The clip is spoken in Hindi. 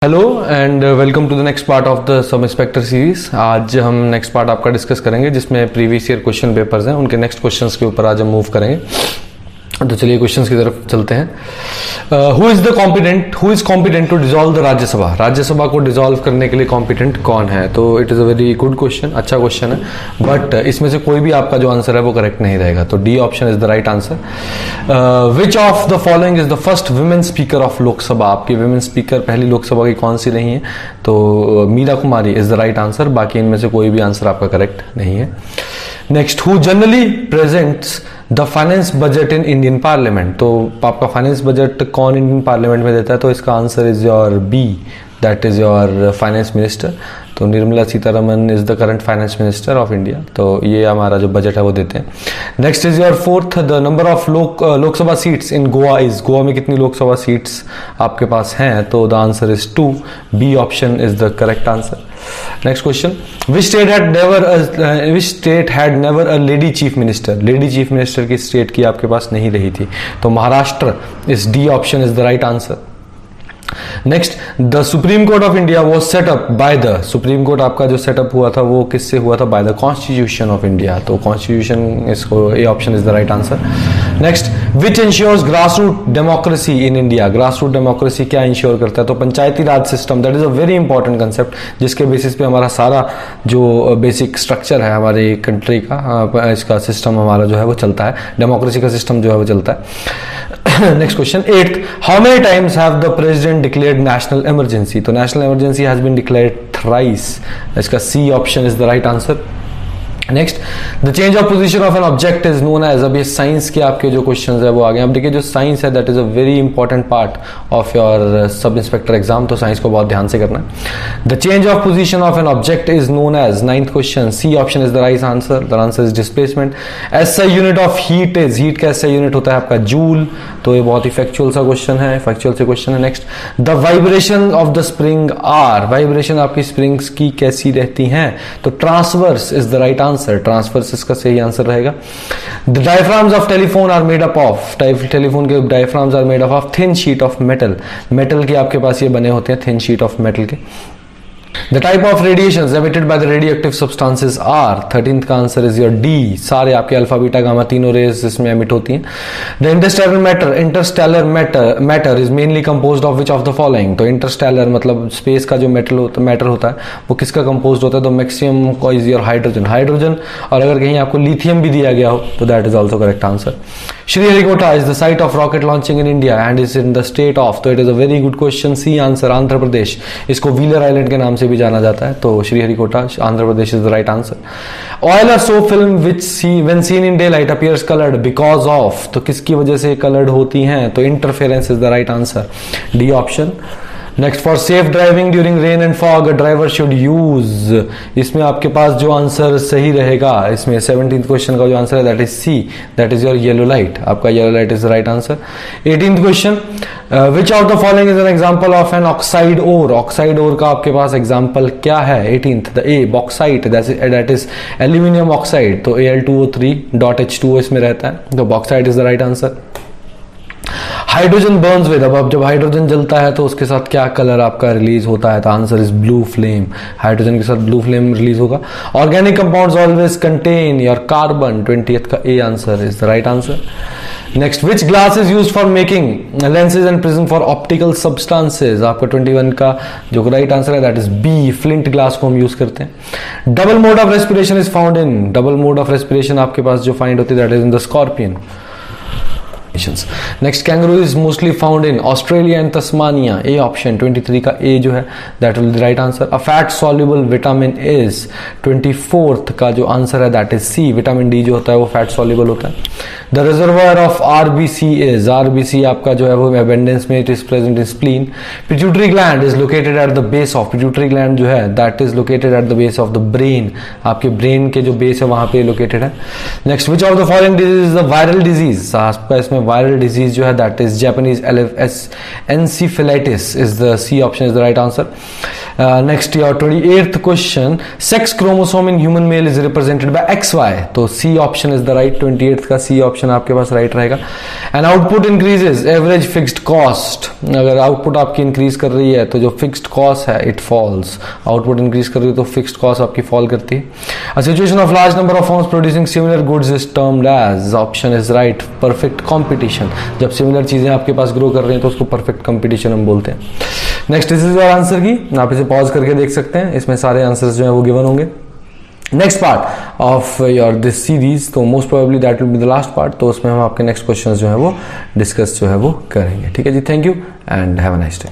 Hello and welcome to the next part of the sub inspector series. आज हम नेक्स्ट पार्ट आपका डिस्कस करेंगे जिसमें प्रीवियस ईयर क्वेश्चन पेपर्स हैं, उनके नेक्स्ट क्वेश्चंस के ऊपर आज हम मूव करेंगे। तो चलिए क्वेश्चंस की तरफ चलते हैं। Who is competent to dissolve the Rajya Sabha? Rajya Sabha को डिसॉल्व करने के लिए कॉम्पिटेंट कौन है? तो it is a very good question, अच्छा क्वेश्चन है, बट इसमें से कोई भी आपका जो आंसर है वो करेक्ट नहीं रहेगा। तो D option is the right answer. Which of the following is the first women speaker of Lok Sabha? आपकी वुमेन स्पीकर पहली लोकसभा की कौन सी रही है? तो मीरा कुमारी इज द राइट आंसर। बाकी इनमें से कोई भी आंसर आपका करेक्ट नहीं है। Next, who generally presents the finance budget in Indian parliament? तो आपका फाइनेंस बजट कौन इंडियन पार्लियामेंट में देता है? तो इसका answer is your B, that is your finance minister. तो Nirmala Sitharaman is the current finance minister of India. तो ये हमारा जो बजट है वो देते हैं। Next is your fourth, the number of Lok Sabha seats in Goa is? Goa में कितनी लोकसभा सीट्स आपके पास हैं? तो the answer is 2, B option is the correct answer. Next question, which state had never a lady chief minister? Lady chief minister की स्टेट की आपके पास नहीं रही थी, तो Maharashtra is D option is the right answer. Next, the supreme court of India was set up by the? Supreme court आपका जो सेटअप हुआ था वो किससे हुआ था? By the constitution of India. तो कॉन्स्टिट्यूशन, इसको A option is the right answer. Next, which ensures grass root democracy in India? Grass root democracy क्या इंश्योर करता है? तो panchayati raj system, that is a very important concept, जिसके बेसिस पे हमारा सारा जो बेसिक स्ट्रक्चर है हमारे कंट्री का, इसका सिस्टम हमारा जो है वो चलता है, डेमोक्रेसी का सिस्टम जो है वो चलता है। Next question, 8th, how many times have the president declared national emergency? तो national emergency has been declared thrice. इसका C option is the right answer. Next, the change of position of an object is known as? अब ये साइंस के आपके जो क्वेश्चंस है वो आ गए। अब देखिए, जो साइंस है that is a very important part of your sub inspector exam, तो साइंस को बहुत ध्यान से करना है। The change of position of an object is known as? 9th question, C option is the right answer. The answer is displacement. SI unit of heat is? Heat का एसआई यूनिट होता है आपका जूल। तो ये बहुत ही फैक्चुअल सा क्वेश्चन है, फैक्चुअल से क्वेश्चन है। Next, the vibration of the spring are? Vibration आपकी स्प्रिंग्स की कैसी रहती हैं? तो transverse is the right answer. Transverse इसका सही आंसर रहेगा। The diaphragms of telephone are made up of? Telephone के diaphragms are made up of thin sheet of metal. Metal के आपके पास ये बने होते हैं, थिन शीट ऑफ मेटल के। The type of radiations emitted by the radioactive substances are? 13th का आंसर इज योर डी। सारे आपके अल्फा बीटा गामा तीनों रेज इसमें एमिट होती हैं। The interstellar matter is mainly composed of which of the following? तो इंटरस्टेलर मतलब स्पेस का जो मैटर होता है वो किसका कंपोज्ड होता है? तो मैक्सिमम को इज योर हाइड्रोजन। और अगर कहीं आपको लिथियम भी दिया गया हो तो that is also correct answer. Sriharikota is the site of rocket launching in India and is in the state of? तो it is a very good question, C answer, Andhra Pradesh. इसको व्हीलर आइलैंड के नाम से भी जाना जाता है। तो Sriharikota, Andhra Pradesh is the right answer. Oil और soap film which when seen in day light appears coloured because of? तो किसकी वजह से कलर्ड होती हैं? तो interference is the right answer, D option. Next, for safe driving during rain and fog driver should use? इसमें आपके पास जो आंसर सही रहेगा, इसमें 17th क्वेश्चन का जो आंसर है that is C, that is your yellow light. आपका yellow light is the right answer. 18th question, which of the following is an example of an oxide ore? Oxide ore का आपके पास एग्जांपल क्या है? 18th, the A bauxite, that is aluminium oxide. तो Al2O3.H2O इसमें रहता है, तो bauxite is the right answer. Hydrogen burns with? अब जब हाइड्रोजन जलता है तो उसके साथ क्या कलर आपका रिलीज होता है? तो answer is blue flame. Hydrogen के साथ ब्लू फ्लेम रिलीज होगा। Organic compounds always contain your carbon. 20th का A answer is the right answer. Next, which glass is used for making lenses and prism for optical substances? आपका 21 का जो राइट आंसर है that is B, flint glass को हम यूज करते हैं। Double mode of respiration is found in? Double mode of respiration आपके पास जो फाइंड होती है that is in the scorpion. Next, kangaroo is mostly found in Australia and Tasmania, A option. 23 का ए जो है that will be the right answer. A fat soluble vitamin is? 24th का जो आंसर है that is C, vitamin D जो होता है वो फैट सॉल्युबल होता है। The reservoir of RBC is? RBC आपका जो है वो एबेंडेंस में it is present in spleen. Pituitary gland is located at the base of? Pituitary gland जो है that is located at the base of the brain. आपके ब्रेन के जो बेस है वहां पे लोकेटेड है। Next, which of the following disease is the viral disease? आपका इसमें वायरल डिजीज जो है that is Japanese encephalitis is the C option is the right answer. Next your 28th question, sex chromosome in human male is represented by XY, तो C option is the right, 28th का सी ऑप्शन आपके पास राइट रहेगा। And output increases average fixed cost, अगर आउटपुट आपकी इंक्रीज कर रही है तो जो फिक्स्ड कॉस्ट है इट फॉल्स, आउटपुट इंक्रीज कर रही है तो फिक्स्ड कॉस्ट आपकी फॉल करती है। A situation of large number of firms producing similar goods is termed as, option is right, perfect competition, जब सिमिलर चीजें आपके पास ग्रो कर रही हैं तो उसको परफेक्ट कंपटीशन हम बोलते हैं। Next this is your answer की, आप इसे पॉज करके देख सकते हैं, इसमें सारे आंसर्स जो है वो गिवन होंगे। Next part of your this series, तो most probably that will be the last part, तो उसमें हम आपके नेक्स्ट क्वेश्चंस जो है वो डिस्कस जो है वो करेंगे। ठीक है जी, thank you and have a nice day.